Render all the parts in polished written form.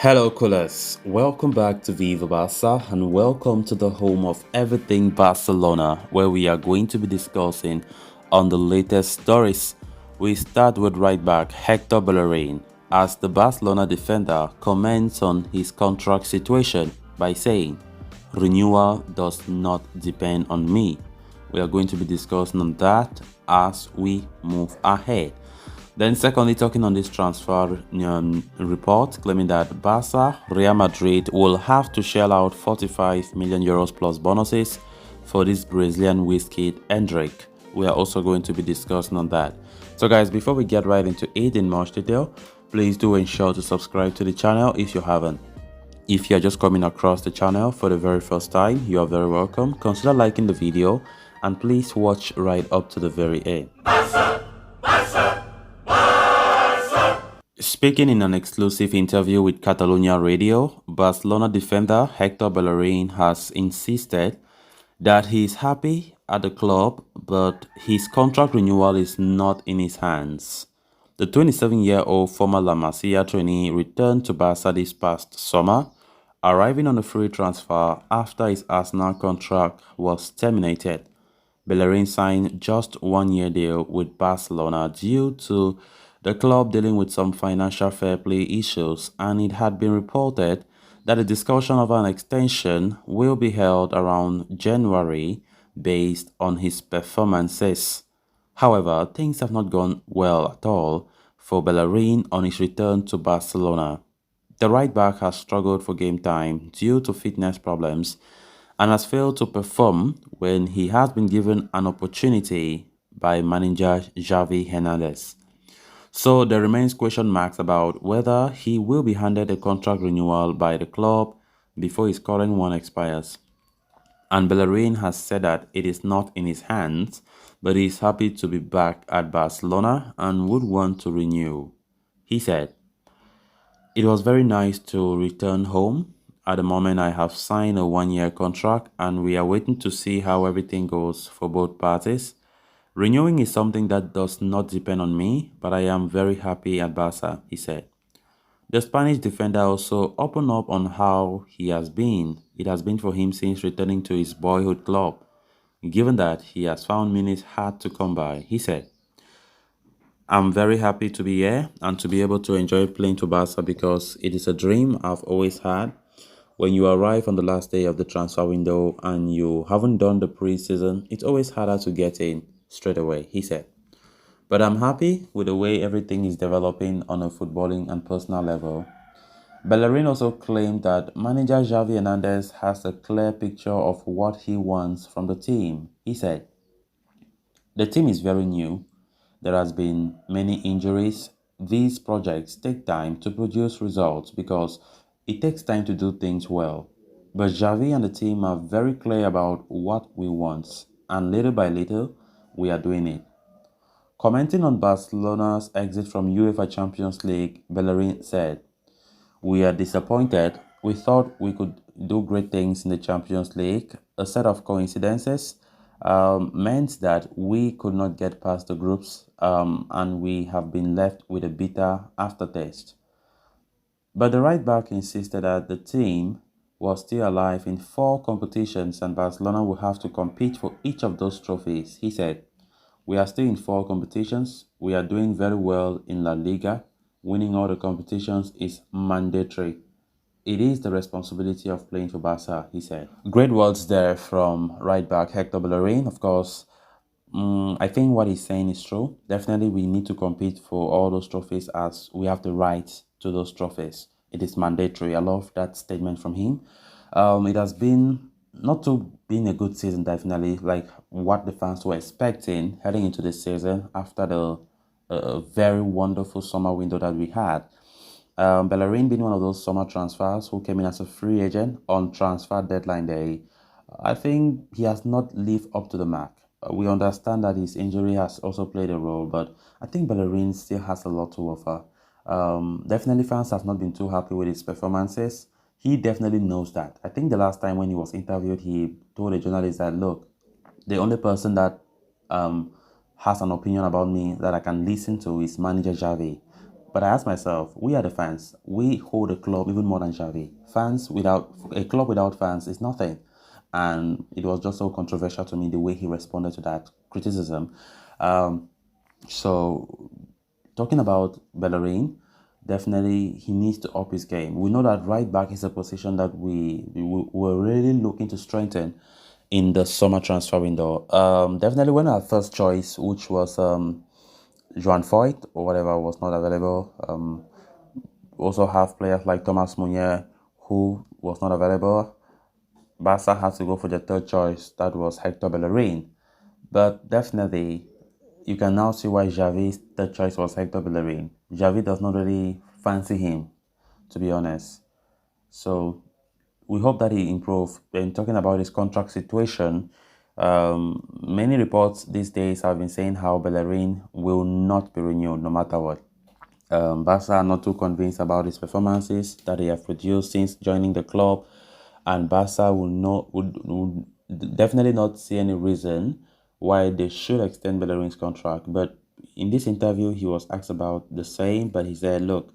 Hello, coolers. Welcome back to Viva Barca and welcome to the home of everything Barcelona, where we are going to be discussing on the latest stories. We start with right back Hector Bellerin, as the Barcelona defender comments on his contract situation by saying, "Renewal does not depend on me." We are going to be discussing on that as we move ahead. Then, secondly, talking on this transfer report, claiming that Barca, Real Madrid will have to shell out 45 million euros plus bonuses for this Brazilian whiskey Hendrik. We are also going to be discussing on that. So, guys, before we get right into it in much detail, please do ensure to subscribe to the channel if you haven't. If you are just coming across the channel for the very first time, you are very welcome. Consider liking the video and please watch right up to the very end. Speaking in an exclusive interview with Catalonia Radio, Barcelona defender Hector Bellerin has insisted that he is happy at the club, but his contract renewal is not in his hands. The 27-year-old former La Masia trainee returned to Barca this past summer, arriving on a free transfer after his Arsenal contract was terminated. Bellerin signed just one-year deal with Barcelona due to the club dealing with some financial fair play issues, and it had been reported that a discussion of an extension will be held around January based on his performances. However, things have not gone well at all for Bellerin on his return to Barcelona. The right back has struggled for game time due to fitness problems and has failed to perform when he has been given an opportunity by manager Xavi Hernandez. So there remains question marks about whether he will be handed a contract renewal by the club before his current one expires. And Bellerin has said that it is not in his hands, but he is happy to be back at Barcelona and would want to renew. He said, "It was very nice to return home. At the moment, I have signed a one-year contract and we are waiting to see how everything goes for both parties. Renewing is something that does not depend on me, but I am very happy at Barca," he said. The Spanish defender also opened up on how it has been for him since returning to his boyhood club. Given that he has found minutes hard to come by, he said, "I'm very happy to be here and to be able to enjoy playing to Barca because it is a dream I've always had. When you arrive on the last day of the transfer window and you haven't done the preseason, it's always harder to get in straight away," he said. "But I'm happy with the way everything is developing on a footballing and personal level." Bellerin also claimed that manager Xavi Hernandez has a clear picture of what he wants from the team. He said, "The team is very new. There has been many injuries. These projects take time to produce results because it takes time to do things well. But Xavi and the team are very clear about what we want, and little by little, we are doing it." Commenting on Barcelona's exit from UEFA Champions League, Bellerin said, "We are disappointed. We thought we could do great things in the Champions League. A set of coincidences meant that we could not get past the groups, and we have been left with a bitter aftertaste." But the right back insisted that the team was still alive in four competitions and Barcelona will have to compete for each of those trophies. He said, "We are still in four competitions. We are doing very well in La Liga. Winning all the competitions is mandatory. It is the responsibility of playing for Barca," he said. Great words there from right back Hector Bellerin. Of course, I think what he's saying is true. Definitely, we need to compete for all those trophies as we have the right to those trophies. It is mandatory. I love that statement from him. It has been not to been a good season, definitely, like what the fans were expecting heading into the season after the very wonderful summer window that we had. Bellerin being one of those summer transfers who came in as a free agent on transfer deadline day, I think he has not lived up to the mark. We understand that his injury has also played a role, but I think Bellerin still has a lot to offer. Definitely fans have not been too happy with his performances. He definitely knows that. I think the last time when he was interviewed, he told a journalist that, "Look, the only person that has an opinion about me that I can listen to is manager Xavi." But I ask myself, we are the fans. We hold a club even more than Xavi. A club without fans is nothing. And it was just so controversial to me the way he responded to that criticism. Um, so, talking about Bellerin, definitely he needs to up his game. We know that right back is a position that we were really looking to strengthen in the summer transfer window. Definitely when our first choice, which was Joan Foyt or whatever, was not available. Also have players like Thomas Meunier who was not available. Barca had to go for the third choice, that was Hector Bellerin. But definitely, you can now see why Xavi's third choice was Hector Bellerin. Xavi does not really fancy him, to be honest. So we hope that he improves. And talking about his contract situation, many reports these days have been saying how Bellerin will not be renewed no matter what. Barca are not too convinced about his performances that he have produced since joining the club, and Barca would definitely not see any reason why they should extend Bellerin's contract. But in this interview, he was asked about the same, but he said, "Look,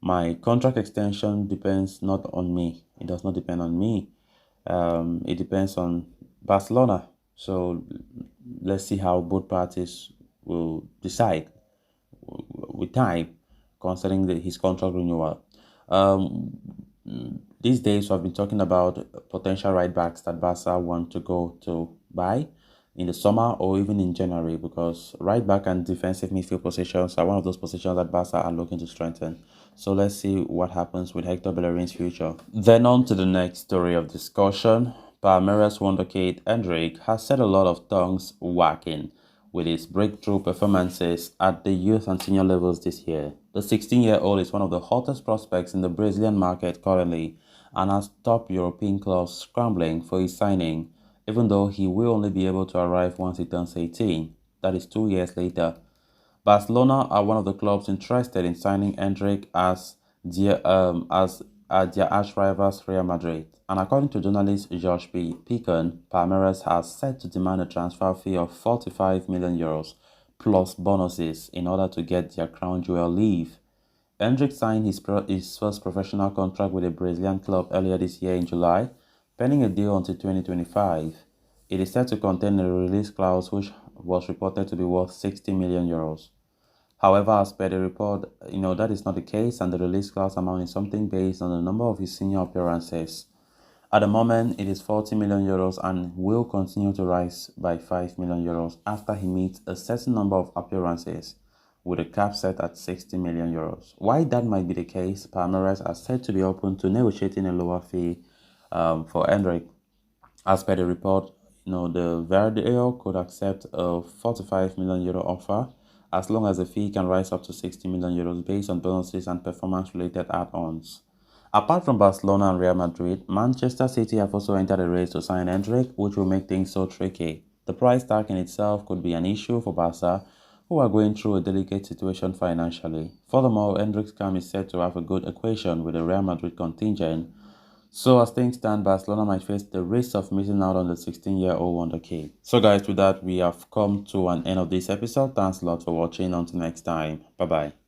my contract extension depends not on me. It does not depend on me. It depends on Barcelona. So let's see how both parties will decide with time concerning his contract renewal." Um, these days, we've been talking about potential right backs that Barca want to go to buy in the summer or even in January, because right back and defensive midfield positions are one of those positions that Barca are looking to strengthen. So let's see what happens with Hector Bellerin's future. Then on to the next story of discussion. Palmeiras wonderkid Endrick has set a lot of tongues whacking with his breakthrough performances at the youth and senior levels this year. The 16-year-old is one of the hottest prospects in the Brazilian market currently and has top European clubs scrambling for his signing, even though he will only be able to arrive once he turns 18, that is 2 years later. Barcelona are one of the clubs interested in signing Endrick as their arch rivals Real Madrid. And according to journalist Josh Picon, Palmeiras has set to demand a transfer fee of €45 million plus bonuses in order to get their crown jewel leave. Endrick signed his first professional contract with a Brazilian club earlier this year in July, pending a deal until 2025. It is set to contain a release clause which was reported to be worth €60 million. However, as per the report, that is not the case, and the release clause amount is something based on the number of his senior appearances. At the moment, it is €40 million and will continue to rise by €5 million after he meets a certain number of appearances, with a cap set at €60 million. Why that might be the case, Palmeiras are said to be open to negotiating a lower fee for Endrick. As per the report, the Verdeo could accept a €45 million offer as long as the fee can rise up to €60 million based on bonuses and performance-related add-ons. Apart from Barcelona and Real Madrid, Manchester City have also entered a race to sign Endrick, which will make things so tricky. The price tag in itself could be an issue for Barca, who are going through a delicate situation financially. Furthermore, Endrick's camp is said to have a good equation with the Real Madrid contingent. So as things stand, Barcelona might face the risk of missing out on the 16-year-old wonderkid. So guys, with that, we have come to an end of this episode. Thanks a lot for watching. Until next time. Bye-bye.